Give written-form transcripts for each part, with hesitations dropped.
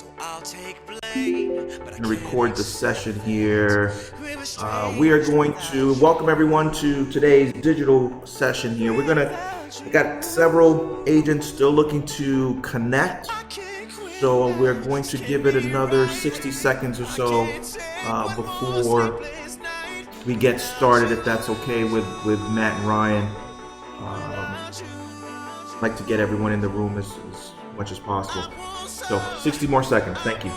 going to record the session here. We are going to welcome everyone to today's digital session here. We got several agents still looking to connect. So we're going to give it another 60 seconds or so before we get started, if that's okay with Matt and Ryan. I'd like to get everyone in the room as much as possible. So 60 more seconds. Thank you.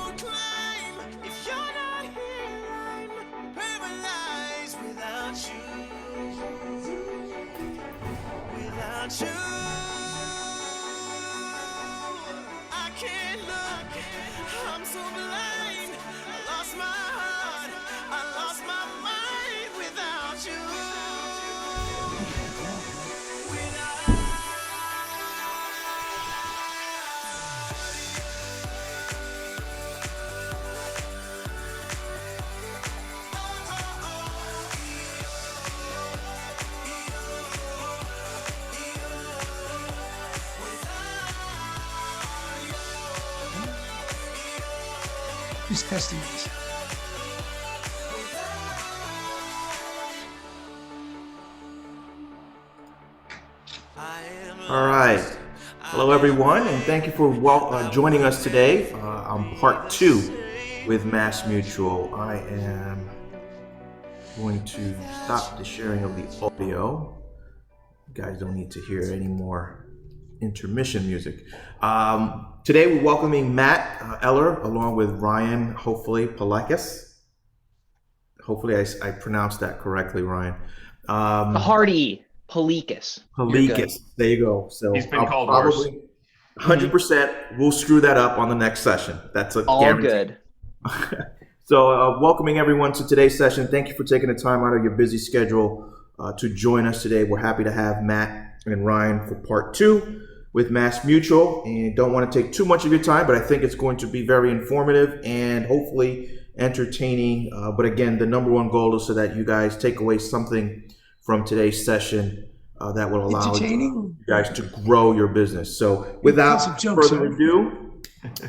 Just testing this. All right. Hello, everyone, and thank you for joining us today on part 2 with MassMutual. I am going to stop the sharing of the audio. You guys don't need to hear any more intermission music. Today, we're welcoming Matt Eller along with Ryan, hopefully, Palekis. Hopefully, I pronounced that correctly, Ryan. Hardy Palekis. Palekis. There you go. So he's been called probably worse. 100% we'll screw that up on the next session. That's a All guarantee. good. So welcoming everyone to today's session. Thank you for taking the time out of your busy schedule to join us today. We're happy to have Matt and Ryan for part 2 with MassMutual, and don't want to take too much of your time, but I think it's going to be very informative and hopefully entertaining. But again, the number one goal is so that you guys take away something from today's session that will allow you guys to grow your business. So without further ado,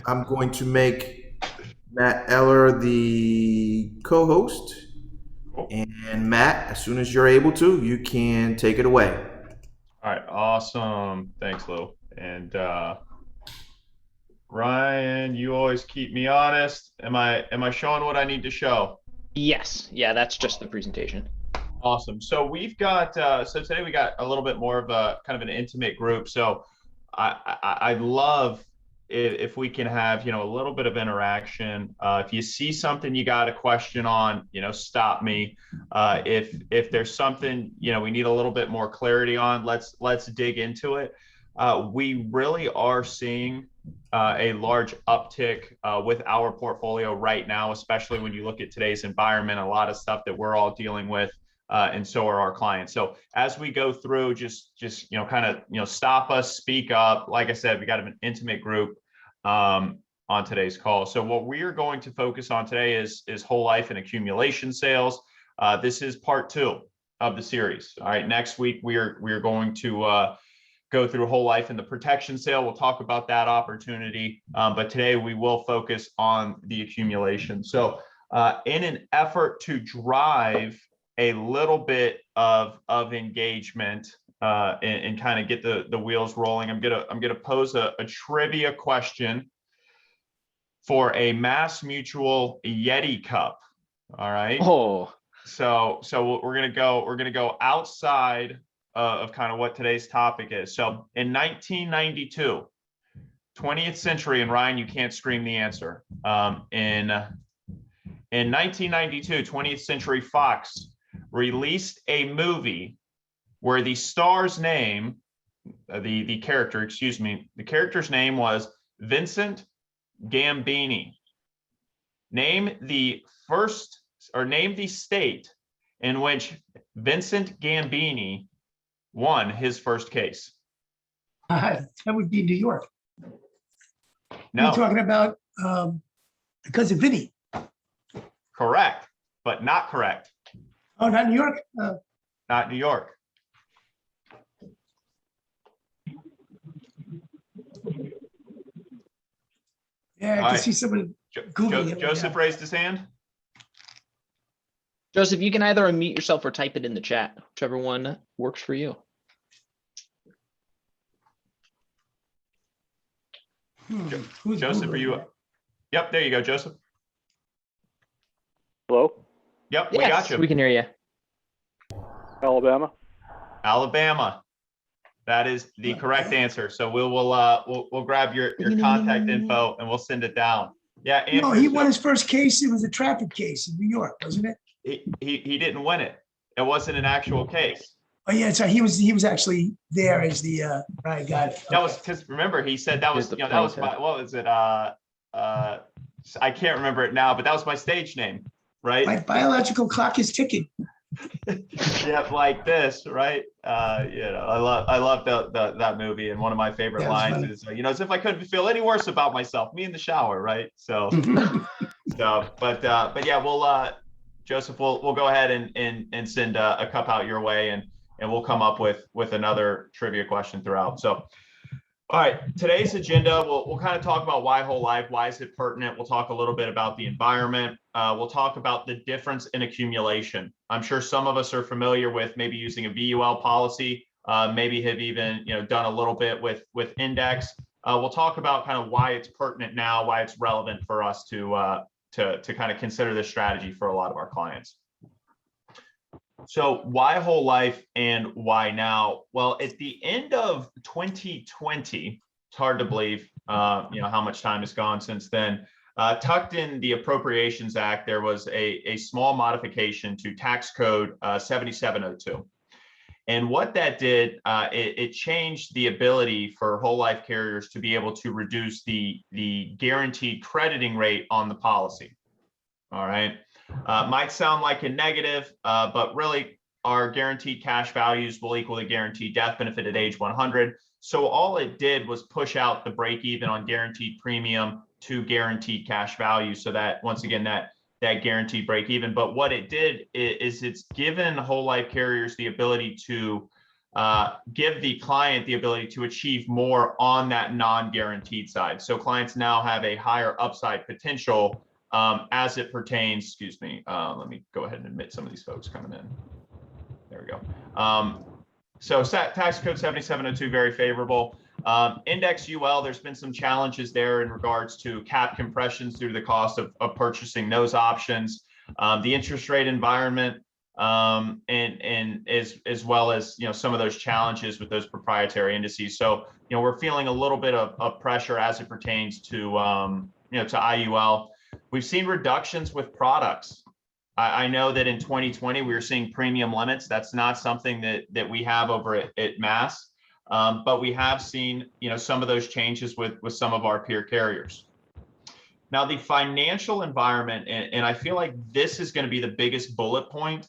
I'm going to make Matt Eller the co-host. And Matt, as soon as you're able to, you can take it away. All right, awesome. Thanks, Lou. And Ryan, you always keep me honest. Am I showing what I need to show? Yes. Yeah, that's just the presentation. Awesome. So we've got so today we got a little bit more of a kind of an intimate group. So I'd love if we can have a little bit of interaction. If you see something you got a question on, stop me. If there's something we need a little bit more clarity on, let's dig into it. We really are seeing a large uptick with our portfolio right now, especially when you look at today's environment. A lot of stuff that we're all dealing with. And so are our clients. So as we go through, just stop us, speak up. Like I said, we got an intimate group on today's call. So what we are going to focus on today is whole life and accumulation sales. This is part 2 of the series. All right, next week we are going to go through whole life and the protection sale. We'll talk about that opportunity, but today we will focus on the accumulation. So in an effort to drive a little bit of engagement and kind of get the wheels rolling, I'm gonna pose a trivia question for a MassMutual Yeti Cup. All right. Oh. So we're gonna go outside of kind of what today's topic is. So in 1992, 20th century, and Ryan, you can't scream the answer. In 1992, 20th Century Fox released a movie where the star's name, the character's name was Vincent Gambini. Name the state in which Vincent Gambini won his first case. That would be New York. No. You're talking about because of Vinny. Correct, but not correct. Oh, not New York? Not New York. Yeah, I All can right. see someone Googling it. Joseph raised his hand. Joseph, you can either unmute yourself or type it in the chat, whichever one works for you. Who's Joseph, are Googling you? that? Yep, there you go, Joseph. Hello, Yep, we Yes, got you. we can hear you. Alabama. Alabama. That is the correct answer. So we'll grab your contact info and we'll send it down. Yeah, No, Andrew, he won his first case. It was a traffic case in New York, wasn't it? he didn't win it. It wasn't an actual case. Oh, yeah, so he was actually there as the, right, got it. That was because remember he said that was Here's the that was plaintiff. my what was it I can't remember it now, but that was my stage name, right? My biological clock is ticking. Yep, like this, right? I love that movie, and one of my favorite That was lines funny. is, as if I couldn't feel any worse about myself, me in the shower, right? So, but yeah, we'll Joseph, we'll go ahead and send a cup out your way, and we'll come up with another trivia question throughout. So, all right, today's agenda, we'll kind of talk about why whole life, why is it pertinent? We'll talk a little bit about the environment. We'll talk about the difference in accumulation. I'm sure some of us are familiar with maybe using a VUL policy, maybe have even done a little bit with index. We'll talk about kind of why it's pertinent now, why it's relevant for us to kind of consider this strategy for a lot of our clients. So why whole life and why now? Well, at the end of 2020, it's hard to believe, how much time has gone since then. Tucked in the Appropriations Act, there was a small modification to tax code 7702. And what that did, it changed the ability for whole life carriers to be able to reduce the guaranteed crediting rate on the policy. All right. Might sound like a negative, but really our guaranteed cash values will equal the guaranteed death benefit at age 100. So all it did was push out the break even on guaranteed premium to guaranteed cash value. So that once again, that guaranteed break even. But what it did is it's given whole life carriers the ability to give the client the ability to achieve more on that non-guaranteed side. So clients now have a higher upside potential as it pertains, excuse me, let me go ahead and admit some of these folks coming in. There we go. So tax code 7702, very favorable. Index UL, there's been some challenges there in regards to cap compressions due to the cost of purchasing those options, the interest rate environment, and as well as some of those challenges with those proprietary indices. So we're feeling a little bit of pressure as it pertains to to IUL. We've seen reductions with products. I know that in 2020 we were seeing premium limits. That's not something that we have over at Mass, but we have seen some of those changes with some of our peer carriers. Now the financial environment, and I feel like this is going to be the biggest bullet point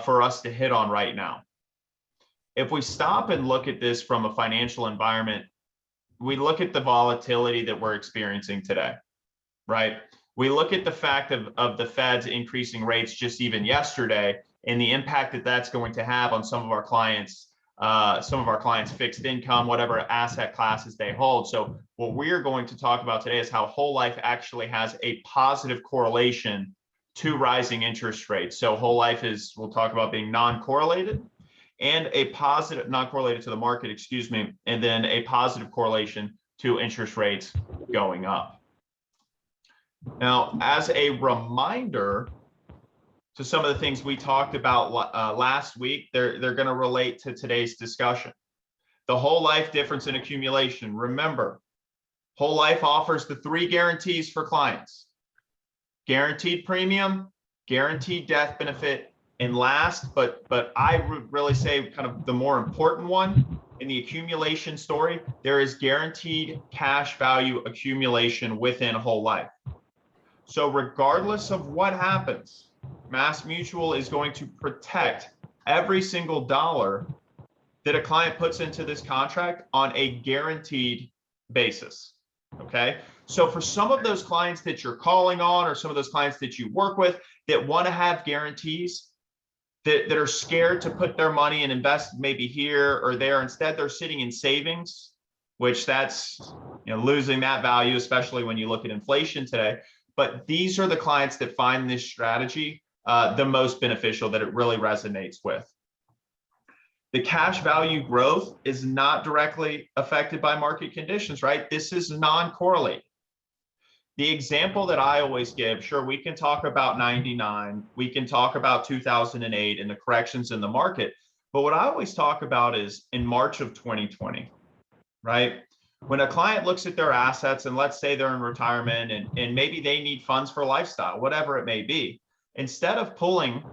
for us to hit on right now. If we stop and look at this from a financial environment, we look at the volatility that we're experiencing today, right? We look at the fact of the Fed's increasing rates just even yesterday and the impact that that's going to have on some of our clients' fixed income, whatever asset classes they hold. So what we're going to talk about today is how whole life actually has a positive correlation to rising interest rates. So whole life we'll talk about being non-correlated and a positive, non-correlated to the market, excuse me, and then a positive correlation to interest rates going up. Now, as a reminder to some of the things we talked about last week, they're going to relate to today's discussion. The whole life difference in accumulation. Remember, whole life offers the 3 guarantees for clients: guaranteed premium, guaranteed death benefit, and last, but I would really say kind of the more important one in the accumulation story, there is guaranteed cash value accumulation within whole life. So regardless of what happens, Mass Mutual is going to protect every single dollar that a client puts into this contract on a guaranteed basis. Okay. So for some of those clients that you're calling on, or some of those clients that you work with that want to have guarantees, that are scared to put their money and invest maybe here or there, instead they're sitting in savings, which that's, losing that value, especially when you look at inflation today. But these are the clients that find this strategy the most beneficial, that it really resonates with. The cash value growth is not directly affected by market conditions, right? This is non-correlated. The example that I always give, sure, we can talk about 99, we can talk about 2008 and the corrections in the market, but what I always talk about is in March of 2020, right? When a client looks at their assets, and let's say they're in retirement and maybe they need funds for lifestyle, whatever it may be, instead of pulling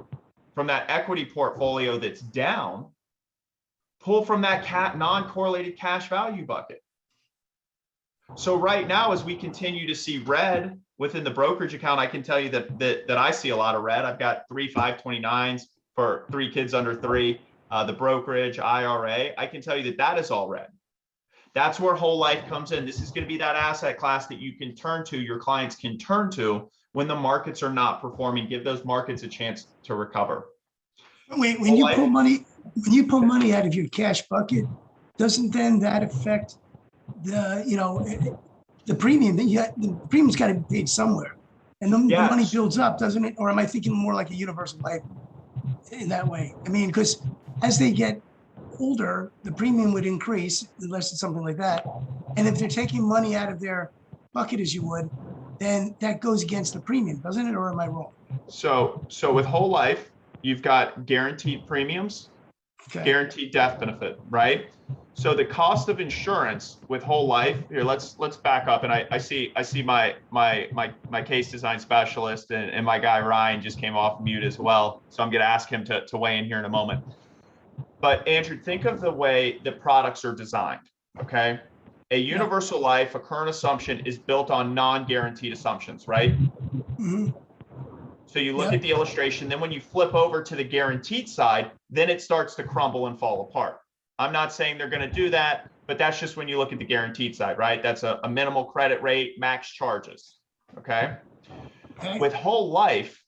from that equity portfolio that's down, pull from that non-correlated cash value bucket. So right now, as we continue to see red within the brokerage account, I can tell you that I see a lot of red. I've got 3 529s for 3 kids under 3, the brokerage, IRA. I can tell you that is all red. That's where whole life comes in. This is going to be that asset class that you can turn to, your clients can turn to when the markets are not performing. Give those markets a chance to recover. Wait, when you pull money out of your cash bucket, doesn't then that affect the premium that the premium's got to be paid somewhere, and the money builds up, doesn't it? Or am I thinking more like a universal life in that way? I mean, because as they get older, the premium would increase unless it's something like that. And if they're taking money out of their bucket as you would, then that goes against the premium, doesn't it? Or am I wrong? So with whole life, you've got guaranteed premiums, guaranteed death benefit, right? So the cost of insurance with whole life here, let's back up. And I see my case design specialist and my guy Ryan just came off mute as well. So I'm going to ask him to weigh in here in a moment. But Andrew, think of the way the products are designed. Okay. A universal life, a current assumption is built on non-guaranteed assumptions, right? Mm-hmm. So you look at the illustration, then when you flip over to the guaranteed side, then it starts to crumble and fall apart. I'm not saying they're going to do that, but that's just when you look at the guaranteed side, right? That's a minimal credit rate, max charges, okay? With whole life,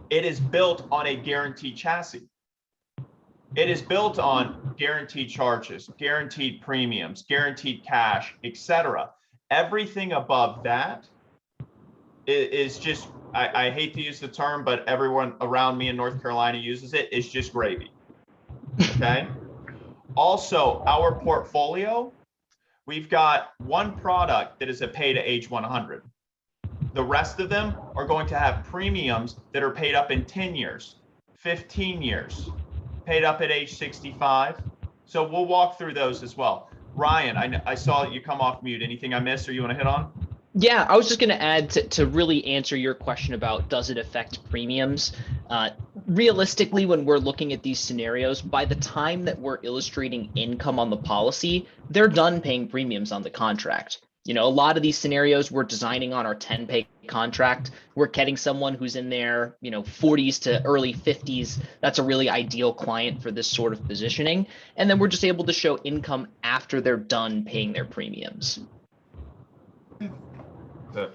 it is built on a guaranteed chassis. It is built on guaranteed charges, guaranteed premiums, guaranteed cash, etc. Everything above that is just, I hate to use the term, but everyone around me in North Carolina uses it, is just gravy, okay? Also, our portfolio, we've got one product that is a pay to age 100. The rest of them are going to have premiums that are paid up in 10 years, 15 years, paid up at age 65. So we'll walk through those as well. Ryan, I saw you come off mute. Anything I missed or you want to hit on? Yeah, I was just going to add to really answer your question about does it affect premiums? Realistically, when we're looking at these scenarios, by the time that we're illustrating income on the policy, they're done paying premiums on the contract. A lot of these scenarios we're designing on our 10-pay contract. We're getting someone who's in their 40s to early 50s. That's a really ideal client for this sort of positioning. And then we're just able to show income after they're done paying their premiums. Good.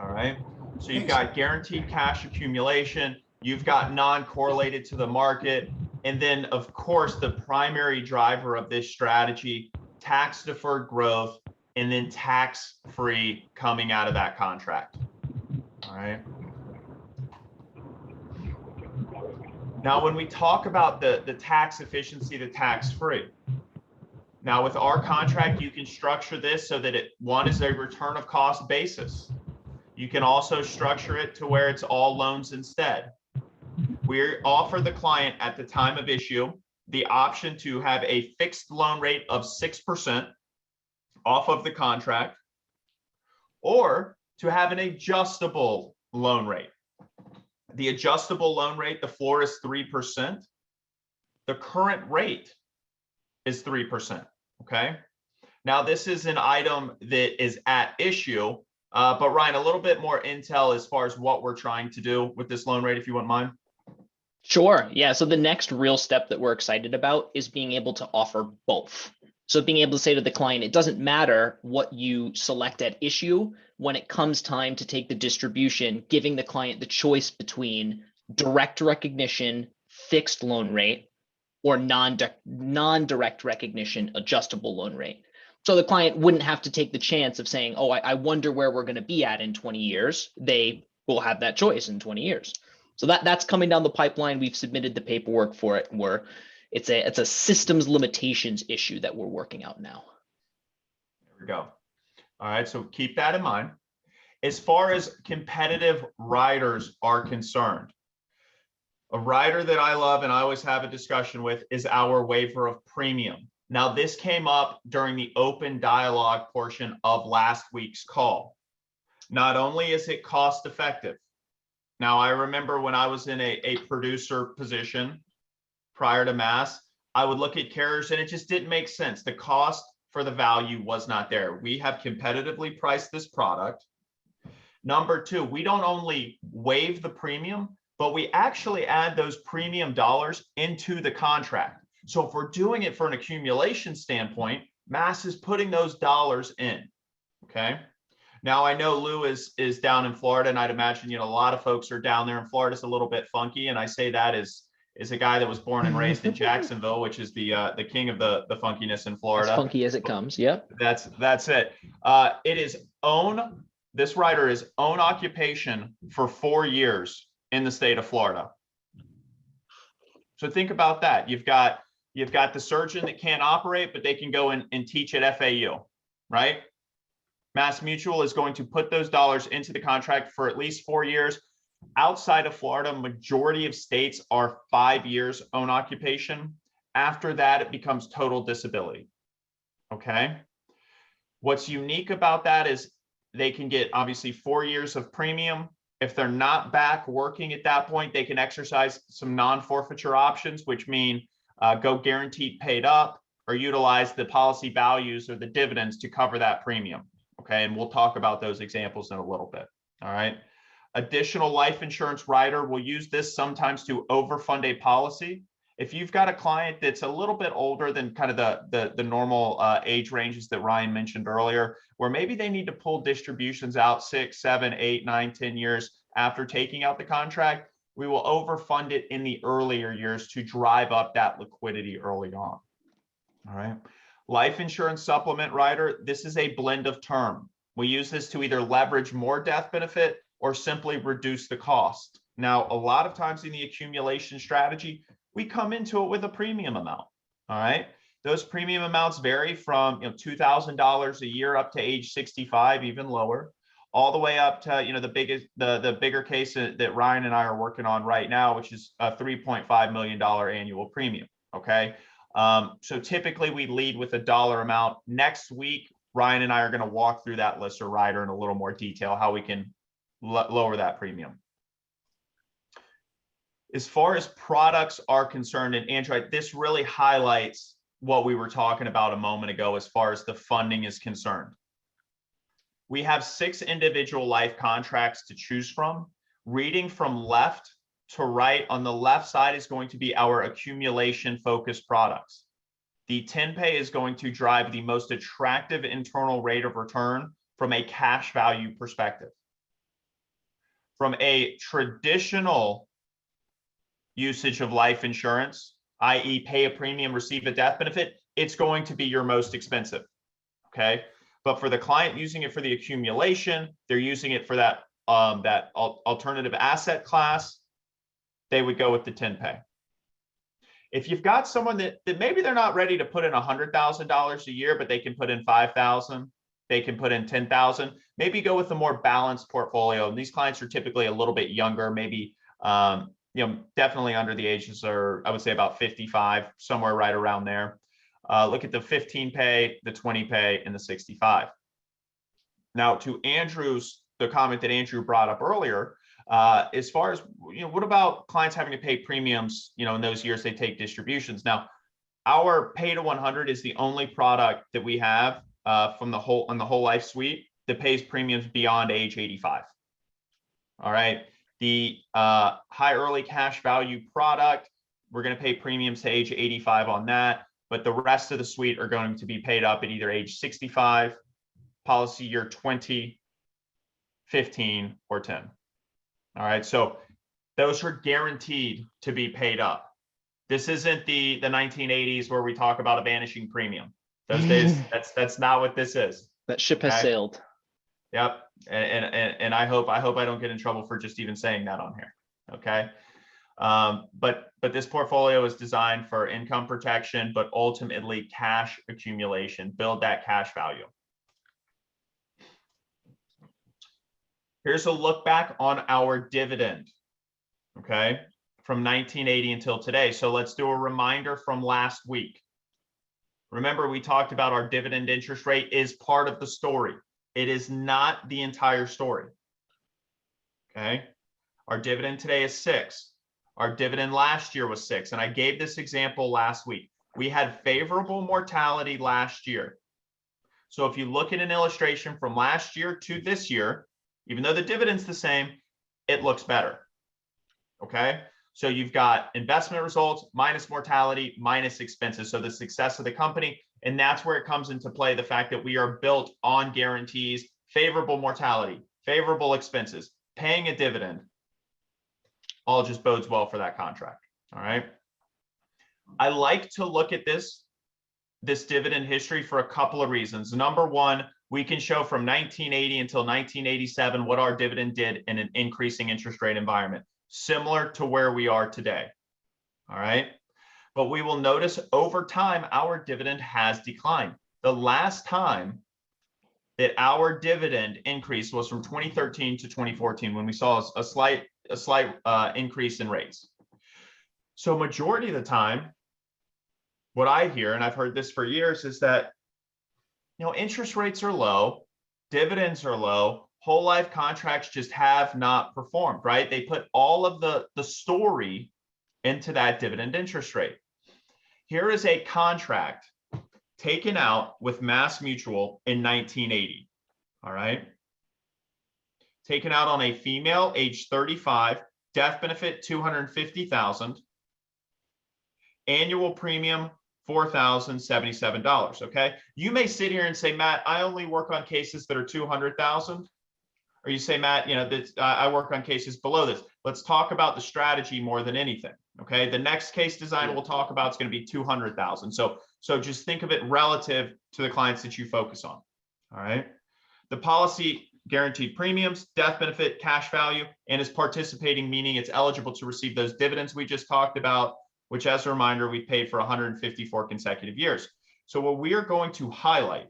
All right. So you've got guaranteed cash accumulation. You've got non-correlated to the market. And then, of course, the primary driver of this strategy, tax-deferred growth, and then tax-free coming out of that contract. All right. Now, when we talk about the tax efficiency, the tax-free, now with our contract, you can structure this so that one is a return of cost basis. You can also structure it to where it's all loans instead. We offer the client at the time of issue the option to have a fixed loan rate of 6% off of the contract, or to have an adjustable loan rate. The adjustable loan rate, the floor is 3%. The current rate is 3%, okay? Now, this is an item that is at issue, but Ryan, a little bit more intel as far as what we're trying to do with this loan rate, if you wouldn't mind. Sure. Yeah. So the next real step that we're excited about is being able to offer both. So being able to say to the client, it doesn't matter what you select at issue when it comes time to take the distribution, giving the client the choice between direct recognition, fixed loan rate, or non-direct recognition adjustable loan rate. So the client wouldn't have to take the chance of saying, oh, I wonder where we're going to be at in 20 years. They will have that choice in 20 years. So that's coming down the pipeline. We've submitted the paperwork for it. It's a systems limitations issue that we're working out now. There we go. All right, so keep that in mind. As far as competitive riders are concerned, a rider that I love and I always have a discussion with is our waiver of premium. Now, this came up during the open dialogue portion of last week's call. Not only is it cost effective. Now, I remember when I was in a producer position prior to Mass, I would look at carriers and it just didn't make sense. The cost for the value was not there. We have competitively priced this product. Number two, we don't only waive the premium, but we actually add those premium dollars into the contract. So if we're doing it for an accumulation standpoint, Mass is putting those dollars in, okay? Now I know Lou is down in Florida, and I'd imagine, a lot of folks are down there, and Florida's a little bit funky. And I say that as a guy that was born and raised in Jacksonville, which is the king of the funkiness in Florida. As funky as it comes, yep. That's it. It is this rider is own occupation for 4 years in the state of Florida. So think about that. You've got the surgeon that can't operate, but they can go and teach at FAU, right? Mass Mutual is going to put those dollars into the contract for at least 4 years. Outside of Florida, majority of states are 5 years own occupation. After that, it becomes total disability. Okay. What's unique about that is they can get obviously 4 years of premium. If they're not back working at that point, they can exercise some non-forfeiture options, which mean go guaranteed paid up or utilize the policy values or the dividends to cover that premium. Okay. And we'll talk about those examples in a little bit. All right. Additional life insurance rider will use this sometimes to overfund a policy. If you've got a client that's a little bit older than kind of the normal age ranges that Ryan mentioned earlier, where maybe they need to pull distributions out 6, 7, 8, 9, 10 years after taking out the contract, we will overfund it in the earlier years to drive up that liquidity early on. All right. Life insurance supplement rider, this is a blend of term. We use this to either leverage more death benefit or simply reduce the cost. Now, a lot of times in the accumulation strategy, we come into it with a premium amount. All right. Those premium amounts vary from $2,000 a year up to age 65, even lower, all the way up to the bigger case that Ryan and I are working on right now, which is a $3.5 million annual premium. Okay. So typically we lead with a dollar amount. Next week, Ryan and I are going to walk through that list of rider in a little more detail, how we can lower that premium. As far as products are concerned, and Andrew, this really highlights what we were talking about a moment ago as far as the funding is concerned. We have 6 individual life contracts to choose from. Reading from left to right, on the left side is going to be our accumulation focused products. The 10-pay is going to drive the most attractive internal rate of return from a cash value perspective. From a traditional usage of life insurance, i.e. pay a premium, receive a death benefit, it's going to be your most expensive, okay? But for the client using it for the accumulation, they're using it for that alternative asset class, they would go with the 10-pay. If you've got someone that maybe they're not ready to put in $100,000 a year, but they can put in $5,000, they can put in $10,000, maybe go with a more balanced portfolio. And these clients are typically a little bit younger, maybe definitely under the ages, or I would say about 55, somewhere right around there. Look at the 15-pay, the 20-pay, and the 65. Now, to the comment that Andrew brought up earlier, as far as, what about clients having to pay premiums, in those years they take distributions? Now, our pay to 100 is the only product that we have on the whole life suite that pays premiums beyond age 85. All right. The high early cash value product, we're going to pay premiums to age 85 on that, but the rest of the suite are going to be paid up at either age 65, policy year 20, 15, or 10. All right, so those are guaranteed to be paid up. This isn't the 1980s where we talk about a vanishing premium. Those days, that's not what this is. That ship has Okay. sailed. Yep. And I hope I don't get in trouble for just even saying that on here. Okay. But this portfolio is designed for income protection, but ultimately cash accumulation, build that cash value. Here's a look back on our dividend, okay, from 1980 until today. So let's do a reminder from last week. Remember, we talked about our dividend interest rate is part of the story. It is not the entire story, okay? Our dividend today is 6. Our dividend last year was 6. And I gave this example last week. We had favorable mortality last year. So if you look at an illustration from last year to this year, even though the dividend's the same, it looks better. Okay. So you've got investment results minus mortality minus expenses. So the success of the company. And that's where it comes into play. The fact that we are built on guarantees, favorable mortality, favorable expenses, paying a dividend, all just bodes well for that contract. All right. I like to look at this dividend history for a couple of reasons. Number one, we can show from 1980 until 1987 what our dividend did in an increasing interest rate environment, similar to where we are today. All right. But we will notice over time, our dividend has declined. The last time that our dividend increase was from 2013 to 2014, when we saw a slight increase in rates. So majority of the time, what I hear, and I've heard this for years, is that interest rates are low, dividends are low, whole life contracts just have not performed, right? They put all of the story into that dividend interest rate. Here is a contract taken out with Mass Mutual in 1980, all right? Taken out on a female, age 35, death benefit $250,000, annual premium $4,077. Okay. You may sit here and say, Matt, I only work on cases that are 200,000. Or you say, Matt, I work on cases below this. Let's talk about the strategy more than anything. Okay. The next case design we'll talk about is going to be 200,000. So just think of it relative to the clients that you focus on. All right. The policy guaranteed premiums, death benefit, cash value, and is participating, meaning it's eligible to receive those dividends we just talked about, which, as a reminder, we've paid for 154 consecutive years. So what we are going to highlight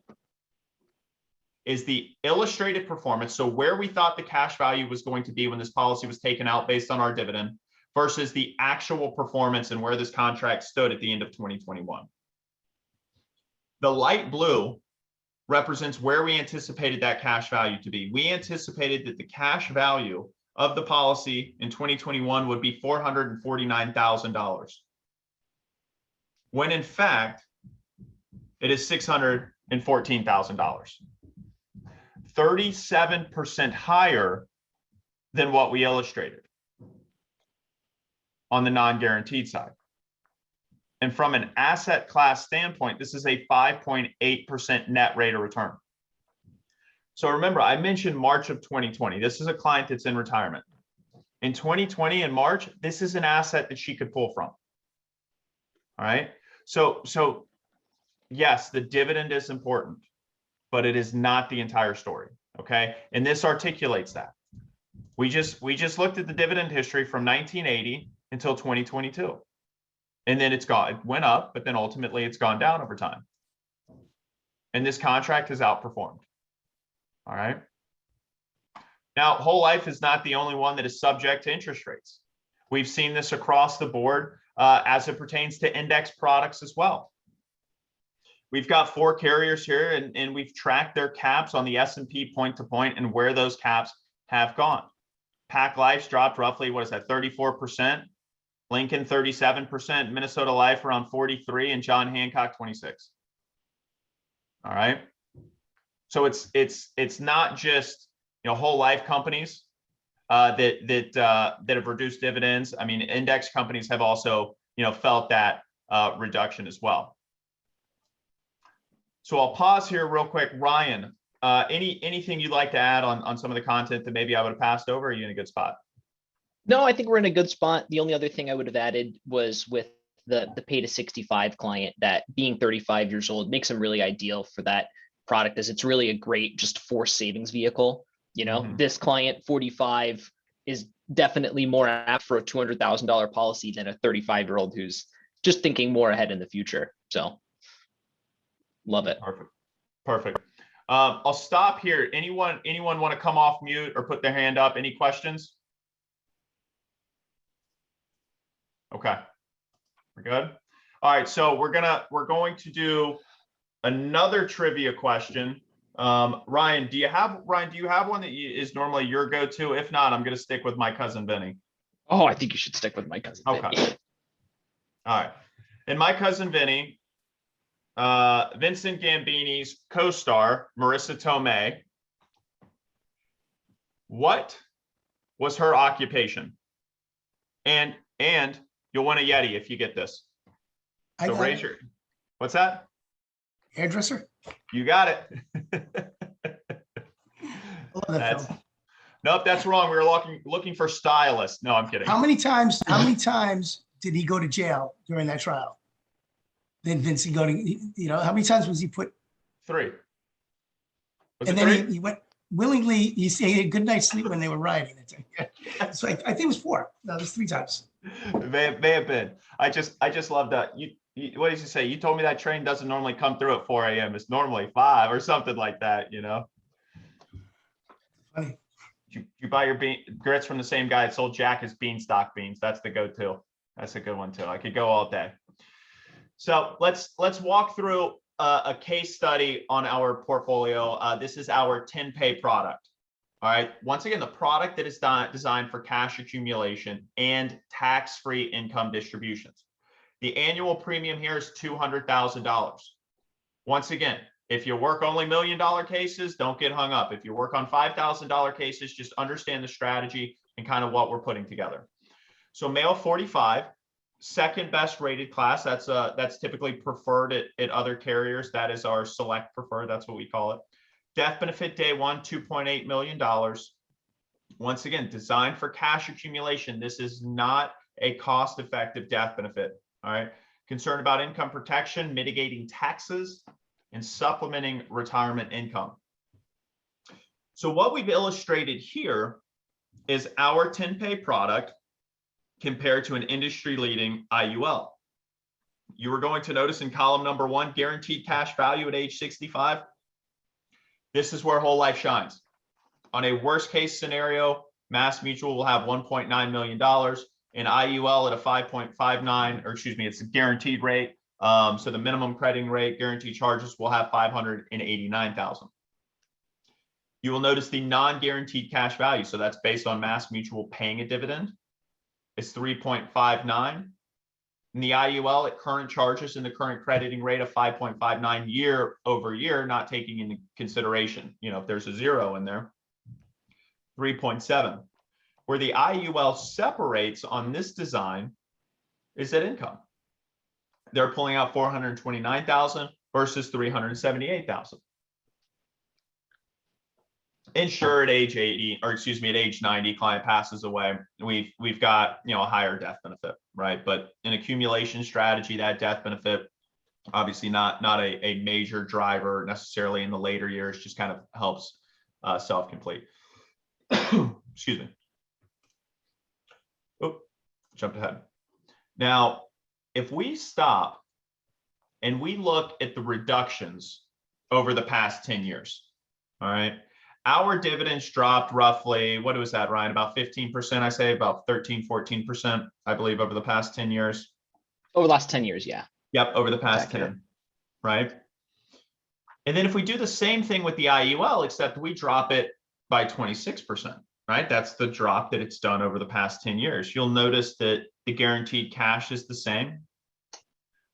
is the illustrated performance. So where we thought the cash value was going to be when this policy was taken out based on our dividend versus the actual performance and where this contract stood at the end of 2021. The light blue represents where we anticipated that cash value to be. We anticipated that the cash value of the policy in 2021 would be $449,000. When in fact, it is $614,000. 37% higher than what we illustrated on the non-guaranteed side. And from an asset class standpoint, this is a 5.8% net rate of return. So remember, I mentioned March of 2020. This is a client that's in retirement. In 2020, in March, this is an asset that she could pull from. All right. So yes, the dividend is important, but it is not the entire story. Okay. And this articulates that. We just looked at the dividend history from 1980 until 2022. And then it went up, but then ultimately it's gone down over time. And this contract has outperformed. All right. Now, whole life is not the only one that is subject to interest rates. We've seen this across the board as it pertains to index products as well. We've got 4 carriers here, and we've tracked their caps on the S&P point to point and where those caps have gone. Pac Life's dropped roughly, 34%, Lincoln 37%, Minnesota Life around 43%, and John Hancock 26%. All right. So it's not just whole life companies that have reduced dividends. I mean, index companies have also felt that reduction as well. So I'll pause here real quick. Ryan, anything you'd like to add on some of the content that maybe I would have passed over? Or are you in a good spot? No, I think we're in a good spot. The only other thing I would have added was with the pay to 65 client that being 35 years old makes them really ideal for that product, as it's really a great just forced savings vehicle. You know, this client 45 is definitely more apt for a $200,000 policy than a 35-year-old who's just thinking more ahead in the future. So love it. Perfect. I'll stop here. Anyone want to come off mute or put their hand up? Any questions? Okay, we're good. All right, so we're going to do another trivia question. Ryan, do you have one that is normally your go-to? If not, I'm going to stick with my cousin Vinny. Oh, I think you should stick with my cousin. Okay. Vinny. All right. And my cousin Vinny, Vincent Gambini's co-star, Marissa Tomei. What was her occupation? And you'll win a Yeti if you get this. So raise your, what's that? Hairdresser? You got it. I love that film. Nope, that's wrong. We were looking for stylist. No, I'm kidding. How many times did he go to jail during that trial? Then Vince go to, how many times was he put? 3. And then he went willingly, he had a good night's sleep when they were rioting. So I think it was 4. No, it was 3 times. May have been. I just love that. You what did you say? You told me that train doesn't normally come through at 4 a.m. It's normally 5 or something like that, Funny. You buy your grits from the same guy that sold Jack's beanstalk beans. That's the go-to. That's a good one too. I could go all day. So let's walk through a case study on our portfolio. This is our 10-pay product. All right. Once again, the product that is designed for cash accumulation and tax-free income distributions. The annual premium here is $200,000. Once again, if you work only $1 million cases, don't get hung up. If you work on $5,000 cases, just understand the strategy and kind of what we're putting together. So male 45, second best rated class. That's typically preferred at other carriers. That is our select preferred. That's what we call it. Death benefit day 1, $2.8 million. Once again, designed for cash accumulation. This is not a cost-effective death benefit. All right. Concerned about income protection, mitigating taxes, and supplementing retirement income. So what we've illustrated here is our 10-pay product compared to an industry-leading IUL. You are going to notice in column number 1, guaranteed cash value at age 65. This is where whole life shines. On a worst case scenario, Mass Mutual will have $1.9 million. In IUL at a 5.59, or excuse me, it's a guaranteed rate. So the minimum crediting rate, guaranteed charges will have $589,000. You will notice the non-guaranteed cash value. So that's based on Mass Mutual paying a dividend. It's 3.59. In the IUL at current charges and the current crediting rate of 5.59 year over year, not taking into consideration, if there's a 0 in there, 3.7. Where the IUL separates on this design is at income. They're pulling out $429,000 versus $378,000. Insured at age 80, or excuse me, at age 90, client passes away. We've got a higher death benefit, right? But an accumulation strategy, that death benefit, obviously not a major driver necessarily in the later years, just kind of helps self-complete. Excuse me. Oh, jumped ahead. Now, if we stop and we look at the reductions over the past 10 years, all right, our dividends dropped roughly, what was that, Ryan? About 15%, I say, about 13, 14%, I believe, over the past 10 years. Over the last 10 years, yeah. Yep, over the past 10, right? And then if we do the same thing with the IUL, except we drop it by 26%. Right? That's the drop that it's done over the past 10 years. You'll notice that the guaranteed cash is the same,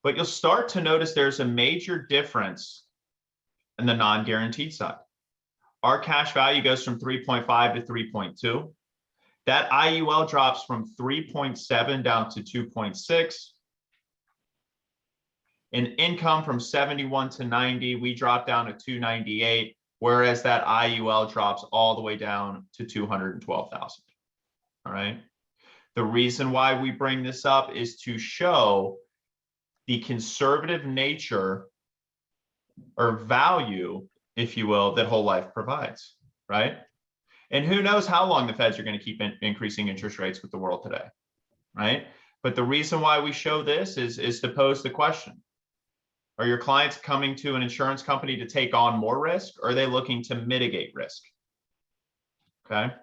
but you'll start to notice there's a major difference in the non-guaranteed side. Our cash value goes from 3.5 to 3.2. That IUL drops from 3.7 down to 2.6. In income from 71 to 90, we drop down to 298. Whereas that IUL drops all the way down to 212,000. All right. The reason why we bring this up is to show the conservative nature or value, if you will, that whole life provides, right? And who knows how long the Feds are going to keep increasing interest rates with the world today, right? But the reason why we show this is to pose the question: are your clients coming to an insurance company to take on more risk, or are they looking to mitigate risk? Okay.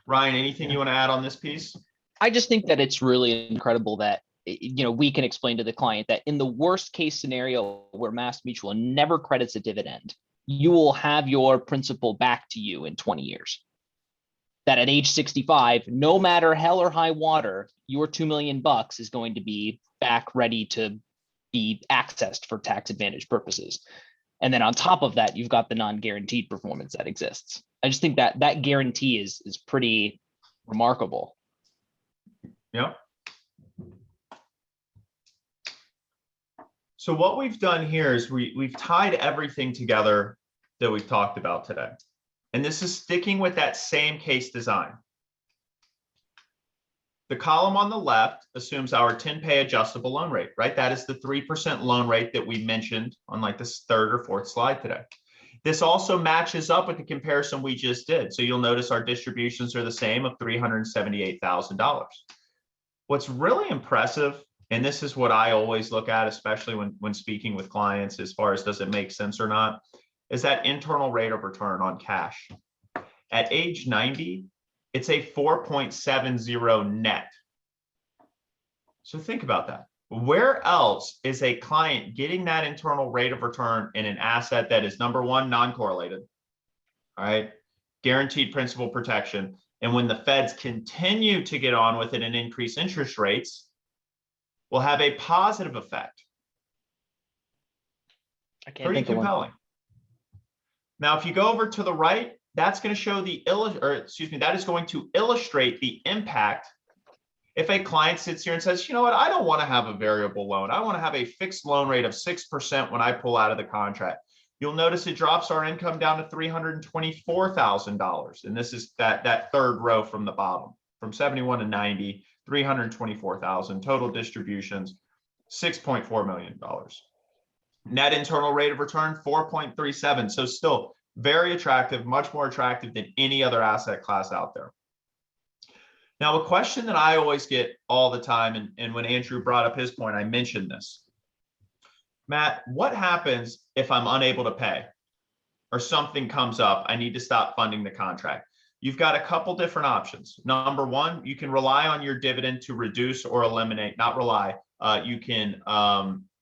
Ryan, anything you want to add on this piece? I just think that it's really incredible that we can explain to the client that in the worst case scenario where MassMutual never credits a dividend, you will have your principal back to you in 20 years. That at age 65, no matter hell or high water, your $2 million is going to be back ready to be accessed for tax advantage purposes. And then on top of that, you've got the non-guaranteed performance that exists. I just think that that guarantee is pretty remarkable. Yep. So what we've done here is we've tied everything together that we've talked about today. And this is sticking with that same case design. The column on the left assumes our 10-pay adjustable loan rate, right? That is the 3% loan rate that we mentioned on like this third or fourth slide today. This also matches up with the comparison we just did. So you'll notice our distributions are the same of $378,000. What's really impressive, and this is what I always look at, especially when speaking with clients, as far as does it make sense or not, is that internal rate of return on cash. At age 90, it's a 4.70 net. So think about that. Where else is a client getting that internal rate of return in an asset that is, number one, non-correlated, all right, guaranteed principal protection, and when the Feds continue to get on with it and increase interest rates, will have a positive effect. Pretty compelling. Now, if you go over to the right, that's going to show that is going to illustrate the impact if a client sits here and says, you know what, I don't want to have a variable loan. I want to have a fixed loan rate of 6% when I pull out of the contract. You'll notice it drops our income down to $324,000. And this is that third row from the bottom, from 71 to 90, 324,000 total distributions, $6.4 million. Net internal rate of return, 4.37. So still very attractive, much more attractive than any other asset class out there. Now, a question that I always get all the time, and when Andrew brought up his point, I mentioned this. Matt, what happens if I'm unable to pay or something comes up? I need to stop funding the contract. You've got a couple different options. Number one, you can rely on your dividend to reduce or eliminate, not rely. You can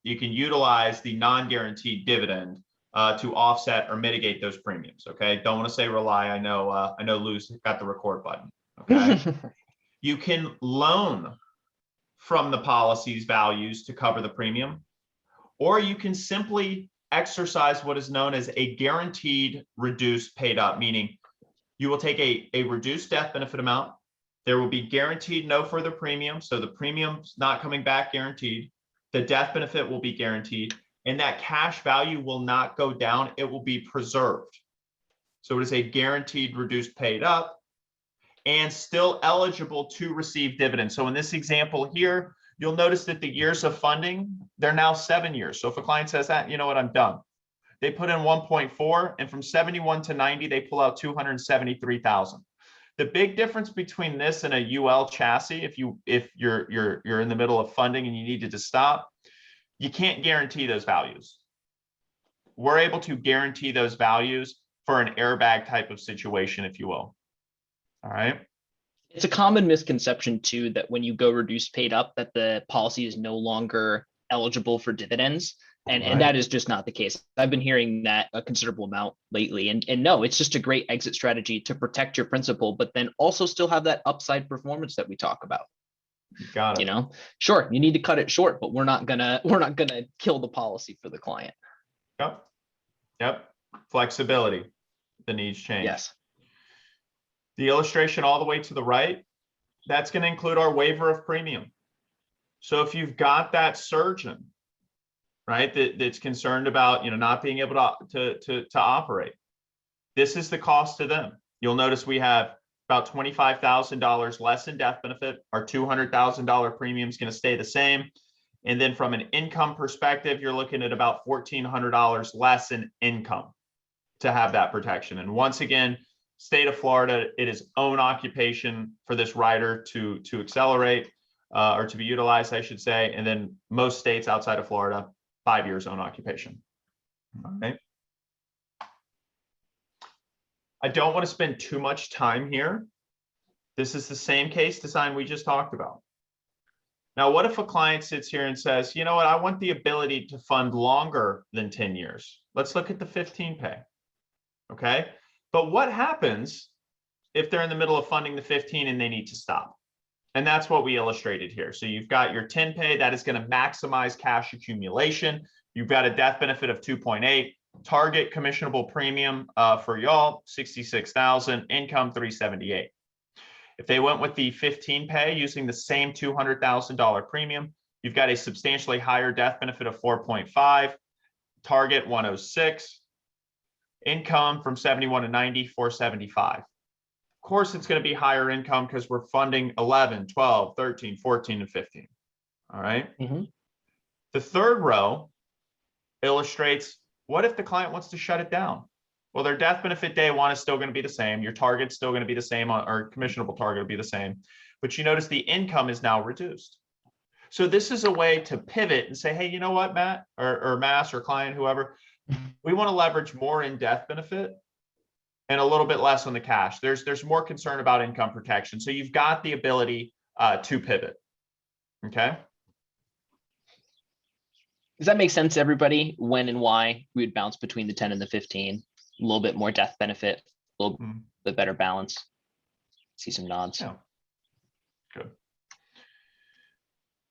utilize the non-guaranteed dividend to offset or mitigate those premiums. Okay, don't want to say rely. I know Lou's got the record button. Okay. You can loan from the policy's values to cover the premium, or you can simply exercise what is known as a guaranteed reduced paid up, meaning you will take a reduced death benefit amount. There will be guaranteed no further premium. So the premium's not coming back guaranteed. The death benefit will be guaranteed, and that cash value will not go down. It will be preserved. So it is a guaranteed reduced paid up and still eligible to receive dividends. So in this example here, you'll notice that the years of funding, they're now 7 years. So if a client says that, you know what, I'm done. They put in 1.4, and from 71 to 90, they pull out 273,000. The big difference between this and a UL chassis, if you're in the middle of funding and you needed to stop, you can't guarantee those values. We're able to guarantee those values for an airbag type of situation, if you will. All right. It's a common misconception too that when you go reduced paid up, that the policy is no longer eligible for dividends. And that is just not the case. I've been hearing that a considerable amount lately. And no, it's just a great exit strategy to protect your principal, but then also still have that upside performance that we talk about. Got it. You know, sure, you need to cut it short, but we're not gonna kill the policy for the client. Yep. Flexibility. The needs change. Yes. The illustration all the way to the right, that's going to include our waiver of premium. So if you've got that surgeon, right, that's concerned about, not being able to operate, this is the cost to them. You'll notice we have about $25,000 less in death benefit. Our $200,000 premium is going to stay the same. And then from an income perspective, you're looking at about $1,400 less in income to have that protection. And once again, state of Florida, it is own occupation for this rider to accelerate or to be utilized, I should say. And then most states outside of Florida, 5 years own occupation. All right. I don't want to spend too much time here. This is the same case design we just talked about. Now, what if a client sits here and says, you know what, I want the ability to fund longer than 10 years. Let's look at the 15 pay. Okay. But what happens if they're in the middle of funding the 15 and they need to stop? And that's what we illustrated here. So you've got your 10 pay that is going to maximize cash accumulation. You've got a death benefit of 2.8, target commissionable premium for y'all, 66,000, income 378. If they went with the 15 pay using the same $200,000 premium, you've got a substantially higher death benefit of 4.5, target 106, income from 71 to 90, 475. Of course, it's going to be higher income because we're funding 11, 12, 13, 14, and 15. All right. The third row illustrates what if the client wants to shut it down? Well, their death benefit day one is still going to be the same. Your target's still going to be the same, or commissionable target will be the same. But you notice the income is now reduced. So this is a way to pivot and say, hey, you know what, Matt or Mass or client, whoever, we want to leverage more in death benefit and a little bit less on the cash. There's more concern about income protection. So you've got the ability to pivot. Okay. Does that make sense to everybody? When and why we would bounce between the 10 and the 15? A little bit more death benefit, a little bit better balance. See some nods. Yeah. Good.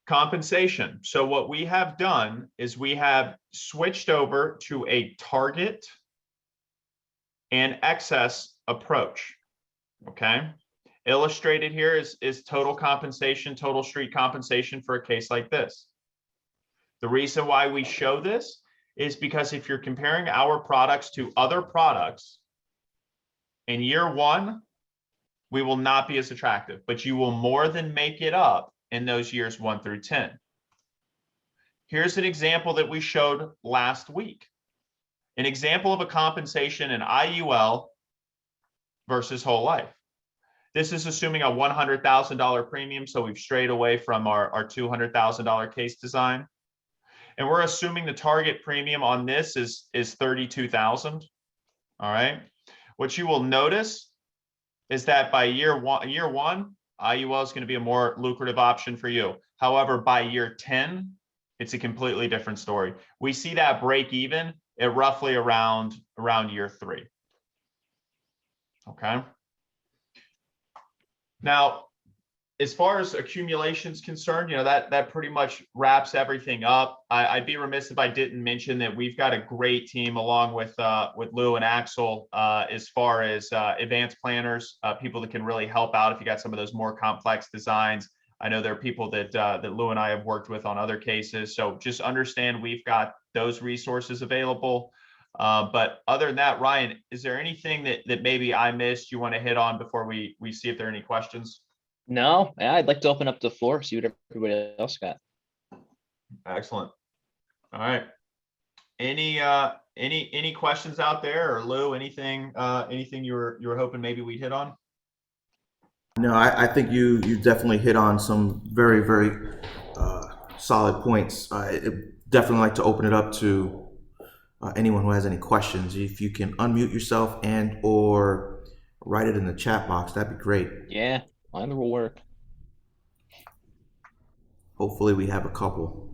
Compensation. So what we have done is we have switched over to a target and excess approach. Okay. Illustrated here is total compensation, total street compensation for a case like this. The reason why we show this is because if you're comparing our products to other products, in year one, we will not be as attractive, but you will more than make it up in those years 1 through 10. Here's an example that we showed last week. An example of a compensation in IUL versus whole life. This is assuming a $100,000 premium, so we've strayed away from our $200,000 case design. And we're assuming the target premium on this is $32,000. All right. What you will notice is that by year one, IUL is going to be a more lucrative option for you. However, by year 10, it's a completely different story. We see that break even at roughly around year 3. Okay. Now, as far as accumulation is concerned, you know, that pretty much wraps everything up. I'd be remiss if I didn't mention that we've got a great team along with Lou and Axel as far as advanced planners, people that can really help out if you got some of those more complex designs. I know there are people that Lou and I have worked with on other cases. So just understand we've got those resources available. But other than that, Ryan, is there anything that maybe I missed you want to hit on before we see if there are any questions? No, I'd like to open up the floor, see what everybody else got. Excellent. All right. Any questions out there, or Lou, anything you were hoping maybe we'd hit on? No, I think you definitely hit on some very, very solid points. I'd definitely like to open it up to anyone who has any questions. If you can unmute yourself and or write it in the chat box, that'd be great. Yeah, either will work. Hopefully we have a couple,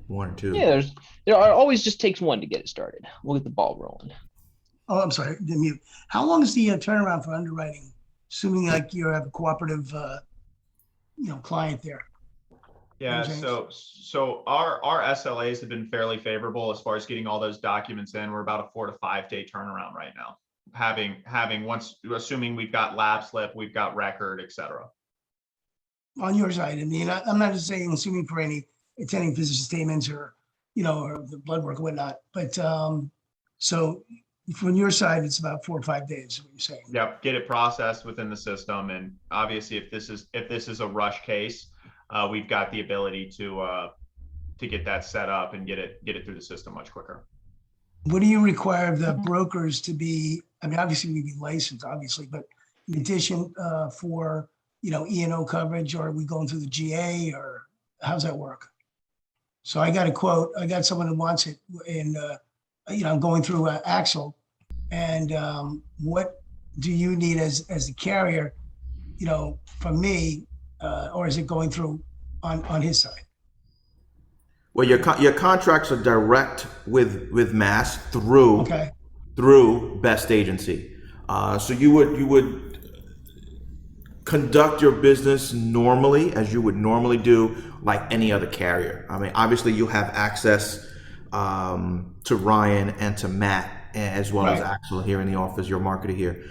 1 or 2. Yeah, there always just takes one to get it started. We'll get the ball rolling. Oh, I'm sorry, the mute. How long is the turnaround for underwriting, assuming like you have a cooperative, client there? Yeah, so our SLAs have been fairly favorable as far as getting all those documents in. We're about a 4 to 5 day turnaround right now. Having once, assuming we've got lab slip, we've got record, et cetera. On your side, I mean, I'm not just saying assuming for any attending physician statements or, or the blood work or whatnot, but so from your side, it's about 4 or 5 days, is what you're saying. Yep, get it processed within the system, and obviously, if this is a rush case, we've got the ability to get that set up and get it through the system much quicker. What do you require of the brokers to be? I mean, obviously we be licensed, obviously, but in addition, for, E&O coverage, or are we going through the GA, or how's that work? So I got a quote, I got someone who wants it, and, I'm going through Axel, and what do you need as the carrier, from me, or is it going through on his side? Well, your contracts are direct with Mass through Okay. Best Agency. So you would conduct your business normally as you would normally do like any other carrier. I mean, obviously you have access to Ryan and to Matt, as well as Right. Axel here in the office, your marketer here,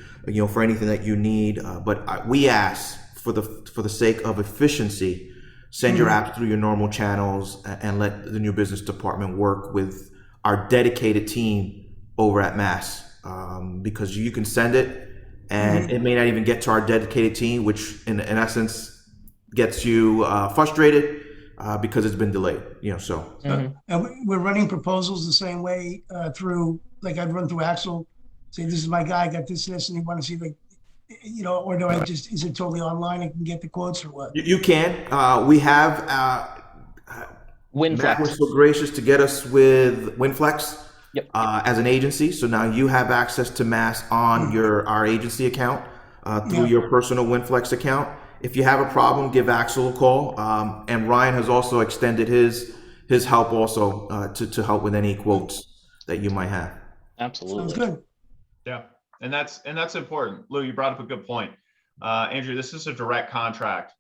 for anything that you need. But we ask for the sake of efficiency, send your apps through your normal channels and let the new business department work with our dedicated team over at Mass, because you can send it and it may not even get to our dedicated team, which in essence gets you frustrated because it's been delayed. So And we're running proposals the same way through, like I'd run through Axel, say, this is my guy, I got this, and you want to see, like, or do I just, is it totally online? I can get the quotes, or what? you can. We have Matt was WinFlex. so gracious to get us with WinFlex. Yep. As an agency, so now you have access to Mass on our agency account through your personal WinFlex account. If you have a problem, give Axel a call. And Ryan has also extended his help also to help with any quotes that you might have. Absolutely. Sounds good. Yeah, and that's important. Lou, you brought up a good point. Andrew, this is a direct contract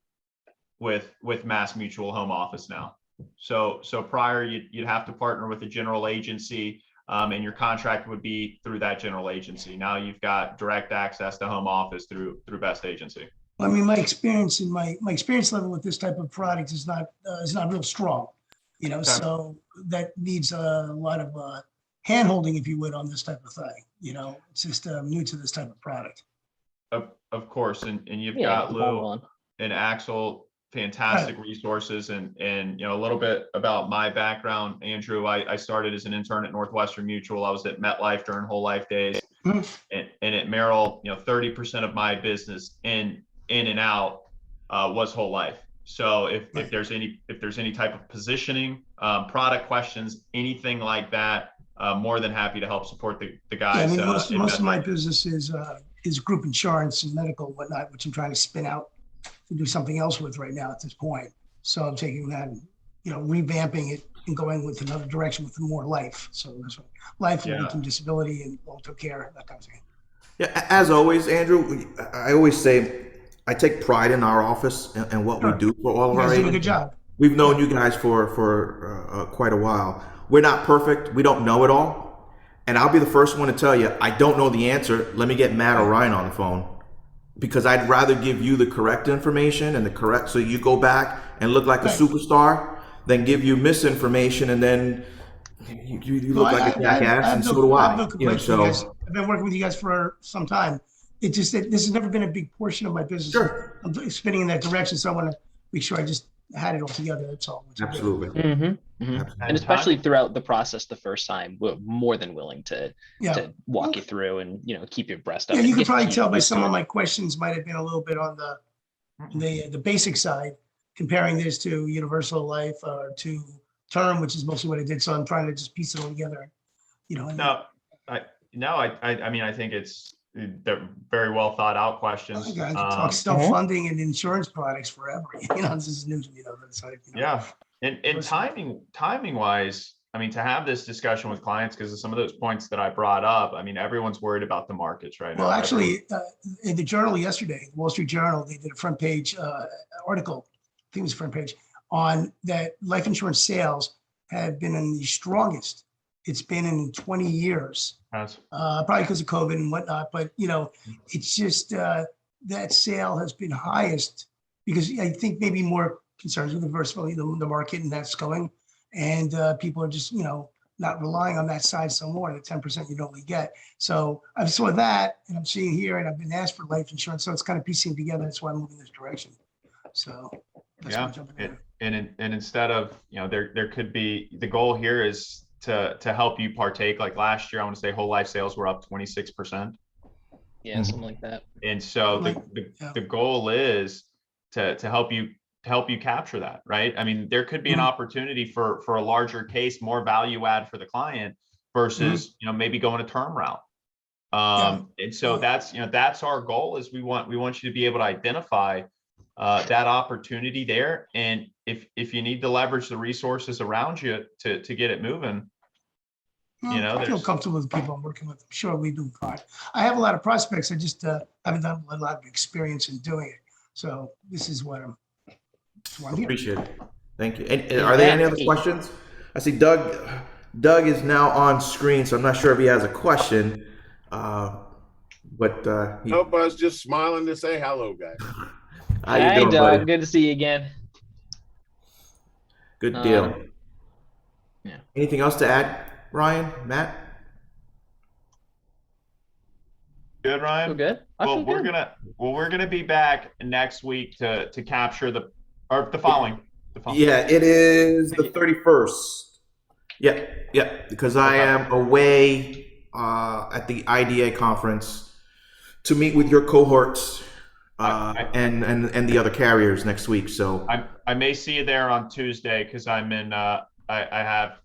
with Mass Mutual Home Office now. So prior you'd have to partner with a general agency. And your contract would be through that general agency. Now you've got direct access to home office through Best Agency. I mean, my experience and my experience level with this type of product is not real strong, so that needs a lot of hand holding, if you would, on this type of thing. It's just new to this type of product. Of course, and you've Yeah, got Lou and Axel, fantastic resources, and a little bit about my background, Andrew. I started as an intern at Northwestern Mutual. I was at MetLife during whole life days, and at Merrill, 30% of my business in and out was whole life. So if there's any type of positioning, product questions, anything like that, more than happy to help support the guys. Yeah, I mean, most of my business is group insurance and medical and whatnot, which I'm trying to spin out to do something else with right now at this point. So I'm taking that and, revamping it and going with another direction with more life. So that's what life, long-term disability, and long-term care, that kind of thing. Yeah, as always, Andrew, I always say I take pride in our office and what we do for all of You our guys do a agents. good job. We've known you guys for quite a while. We're not perfect. We don't know it all. And I'll be the first one to tell you, I don't know the answer. Let me get Matt or Ryan on the phone, because I'd rather give you the correct information and so you go back and look like a superstar than give you misinformation and then you look like a jackass, and so do I. I've been working with you guys for some time. It's just that this has never been a big portion of my business. Sure. I'm spinning in that direction, so I want to make sure I just had it all together. That's all. Absolutely. And especially throughout the process the first time, we're more than willing to walk you through and keep you abreast of it. Yeah, you can probably tell by some of my questions might have been a little bit on the basic side, comparing this to universal life or to term, which is mostly what I did. So I'm trying to just piece it all together. I think they're very well thought out questions. Talk self-funding and insurance products forever. This is new to me, Yeah. And timing wise, to have this discussion with clients, because of some of those points that I brought up, everyone's worried about the markets right now. Well, actually, in the Journal yesterday, Wall Street Journal, they did a front page article, I think it was front page, on that life insurance sales have been in the strongest it's been in 20 years. Yes. Probably because of COVID and whatnot, but it's just that sale has been highest because I think maybe more concerns with the versatility of the market, and that's going, and people are just not relying on that side some more, the 10% you normally get. So I saw that, and I'm seeing here, and I've been asked for life insurance, so it's kind of piecing together. That's why I'm moving this direction. So That's Yeah. what I'm jumping in. And instead of, there could be, the goal here is to help you partake. Like last year, I want to say whole life sales were up 26%. Yeah, something like that. And so the goal is to help you capture that, right? I mean, there could be an opportunity for a larger case, more value add for the client versus, maybe going a term route. And so that's our goal, is we want you to be able to identify that opportunity there. And if you need to leverage the resources around you to get it moving, I feel comfortable with the people I'm working with. I'm sure we do fine. I have a lot of prospects. I just haven't done a lot of experience in doing it. So this is what I'm here. Appreciate it. Thank you. And are there any other questions? I see Doug is now on screen, so I'm not sure if he has a question. But nope, I was just smiling to say hello, guys. How you Hey, doing, Doug. buddy? Good to see you again. Good deal. Yeah. Anything else to add, Ryan, Matt? Good, Ryan. Feel good. Well, we're gonna be back next week to capture the following. Yeah, it is the 31st. Yeah, because I am away at the IDA conference to meet with your cohorts and the other carriers next week. So I may see you there on Tuesday because I'm in. I have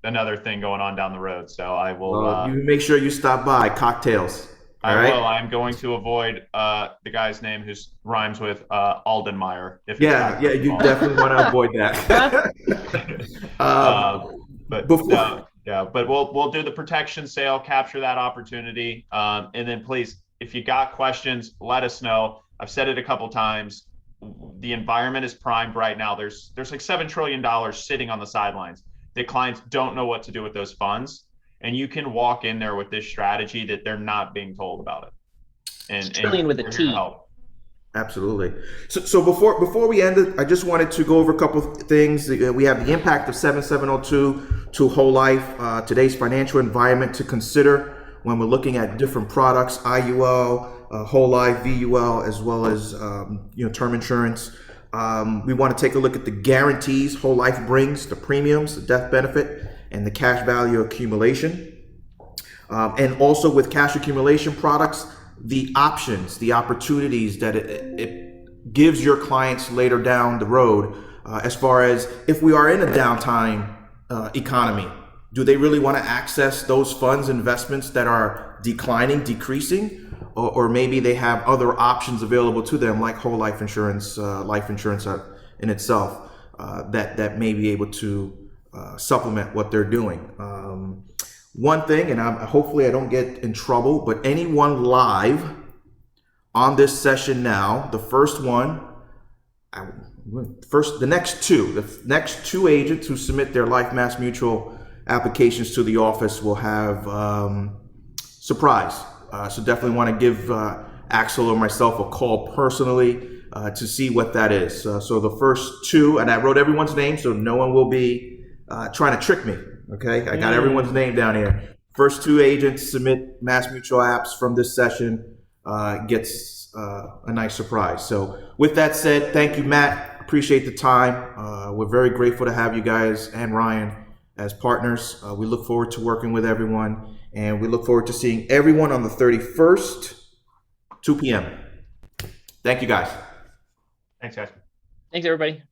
another thing going on down the road, so I will. You make sure you stop by. Cocktails. All right? will. I'm going to avoid the guy's name who rhymes with Aldenmeyer. You definitely want to avoid that. But we'll do the protection sale, capture that opportunity, and then please, if you got questions, let us know. I've said it a couple times. The environment is primed right now. There's like $7 trillion sitting on the sidelines. The clients don't know what to do with those funds. And you can walk in there with this strategy that they're not being told about it. And trillion with a T. Absolutely. So before we end it, I just wanted to go over a couple of things. We have the impact of 7702 to whole life, today's financial environment to consider when we're looking at different products, IUL, whole life, VUL, as well as term insurance. We want to take a look at the guarantees whole life brings, the premiums, the death benefit, and the cash value accumulation. And also with cash accumulation products, the options, the opportunities that it gives your clients later down the road, as far as if we are in a downtime economy, do they really want to access those funds, investments that are decreasing, or maybe they have other options available to them, like whole life insurance in itself, that may be able to supplement what they're doing. One thing, and hopefully I don't get in trouble, but anyone live on this session now, the next two agents who submit their Life Mass Mutual applications to the office will have surprise. So definitely want to give Axel or myself a call personally to see what that is. So the first two, and I wrote everyone's name, so no one will be trying to trick me. Okay, I got everyone's name down here. First two agents submit Mass Mutual apps from this session gets a nice surprise. So with that said, thank you, Matt. Appreciate the time. We're very grateful to have you guys and Ryan as partners. We look forward to working with everyone, and we look forward to seeing everyone on the 31st, 2 p.m. Thank you, guys. Thanks, guys. Thanks, everybody.